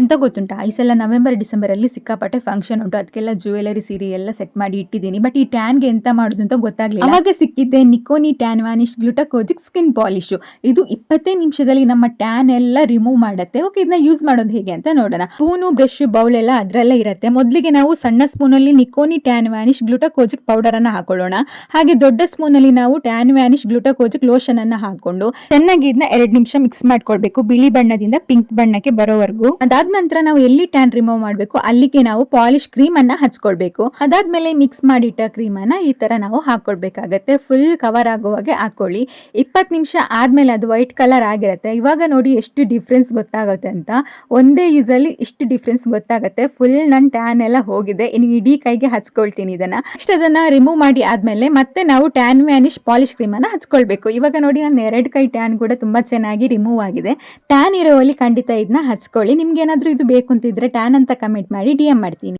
ಎಂತ ಗೊತ್ತುಂಟಾ, ಈ ಸಲ ನವೆಂಬರ್ ಡಿಸೆಂಬರ್ ಅಲ್ಲಿ ಸಿಕ್ಕಾಪಟ್ಟೆ ಫಂಕ್ಷನ್ ಉಂಟು. ಅದಕ್ಕೆಲ್ಲ ಜ್ಯುವೆಲರಿ ಸೀರೆ ಎಲ್ಲ ಸೆಟ್ ಮಾಡಿ ಇಟ್ಟಿದ್ದೀನಿ. ಬಟ್ ಈ ಟ್ಯಾನ್ಗೆ ಎಂತ ಮಾಡುದು ಅಂತ ಗೊತ್ತಾಗ್ಲಿಲ್ಲ. ಅವಾಗ ಸಿಕ್ಕಿದ್ದೆ ನಿಕೋನಿ ಟ್ಯಾನ್ ವ್ಯಾನಿಶ್ ಗ್ಲುಟಾಕೋಜಿಕ್ ಸ್ಕಿನ್ ಪಾಲಿಶ್. ಇದು 25 ನಿಮಿಷದಲ್ಲಿ ನಮ್ಮ ಟ್ಯಾನ್ ಎಲ್ಲ ರಿಮೂವ್ ಮಾಡುತ್ತೆ. ಓಕೆ, ಇದನ್ನ ಯೂಸ್ ಮಾಡೋದು ಹೇಗೆ ಅಂತ ನೋಡೋಣ. ಸ್ಪೂನು, ಬ್ರಷ್, ಬೌಲ್ ಎಲ್ಲ ಅದ್ರಲ್ಲೇ ಇರುತ್ತೆ. ಮೊದಲಿಗೆ ನಾವು ಸಣ್ಣ ಸ್ಪೂನ್ ಅಲ್ಲಿ ನಿಕೋನಿ ಟ್ಯಾನ್ ವ್ಯಾನಿಶ್ ಗ್ಲುಟಾಕೋಜಿಕ್ ಪೌಡರ್ ಅನ್ನ ಹಾಕೊಳ್ಳೋಣ. ಹಾಗೆ ದೊಡ್ಡ ಸ್ಪೂನ್ ಅಲ್ಲಿ ನಾವು ಟ್ಯಾನ್ ವ್ಯಾನಿಶ್ ಗ್ಲುಟಾಕೋಜಿಕ್ ಲೋಷನ್ ಅನ್ನ ಹಾಕೊಂಡು ಚೆನ್ನಾಗಿ ಇದನ್ನ 2 ನಿಮಿಷ ಮಿಕ್ಸ್ ಮಾಡ್ಕೊಳ್ಬೇಕು, ಬಿಳಿ ಬಣ್ಣದಿಂದ ಪಿಂಕ್ ಬಣ್ಣಕ್ಕೆ ಬರೋವರೆಗೂ. ಅದಾದ ನಂತರ ನಾವು ಎಲ್ಲಿ ಟ್ಯಾನ್ ರಿಮೂವ್ ಮಾಡಬೇಕು ಅಲ್ಲಿಗೆ ನಾವು ಪಾಲಿಶ್ ಕ್ರೀಮ್ ಅನ್ನ ಹಚ್ಕೊಳ್ಬೇಕು. ಅದಾದ್ಮೇಲೆ ಮಿಕ್ಸ್ ಮಾಡಿಟ್ಟ ಕ್ರೀಮ್ ಅನ್ನ ಈ ತರ ನಾವು ಹಾಕೊಳ್ಬೇಕಾಗತ್ತೆ. ಫುಲ್ ಕವರ್ ಆಗುವಾಗೆ ಹಾಕೊಳ್ಳಿ. 20 ನಿಮಿಷ ಆದ್ಮೇಲೆ ಅದು ವೈಟ್ ಕಲರ್ ಆಗಿರುತ್ತೆ. ಇವಾಗ ನೋಡಿ ಎಷ್ಟು ಡಿಫ್ರೆನ್ಸ್ ಗೊತ್ತಾಗುತ್ತೆ ಅಂತ. ಒಂದೇ ಯೂಸ್ ಅಲ್ಲಿ ಇಷ್ಟು ಡಿಫ್ರೆನ್ಸ್ ಗೊತ್ತಾಗುತ್ತೆ. ಫುಲ್ ನನ್ ಟ್ಯಾನ್ ಎಲ್ಲ ಹೋಗಿದೆ. ಇನ್ನು ಇಡೀ ಕೈಗೆ ಹಚ್ಕೊಳ್ತೀನಿ ಇದನ್ನ. ನೆಕ್ಸ್ಟ್ ಅದನ್ನ ರಿಮೂವ್ ಮಾಡಿ ಆದ್ಮೇಲೆ ಮತ್ತೆ ನಾವು ಟ್ಯಾನ್ ವ್ಯಾನಿಶ್ ಪಾಲಿಶ್ ಕ್ರೀಮ್ ಅನ್ನ ಹಚ್ಕೊಳ್ಬೇಕು. ಇವಾಗ ನೋಡಿ ನನ್ನ 2 ಕೈ ಟ್ಯಾನ್ ಕೂಡ ತುಂಬಾ ಚೆನ್ನಾಗಿ ರಿಮೂವ್ ಆಗಿದೆ. ಟ್ಯಾನ್ ಇರೋವಲ್ಲಿ ಖಂಡಿತ ಇದನ್ನ ಹಚ್ಕೊಳ್ಳಿ. ನಿಮ್ಗೆ ಏನಾದ್ರೂ ಇದು ಬೇಕು ಅಂತಿದ್ರೆ ಟ್ಯಾನ್ ಅಂತ ಕಮೆಂಟ್ ಮಾಡಿ DM ಮಾಡ್ತೀನಿ.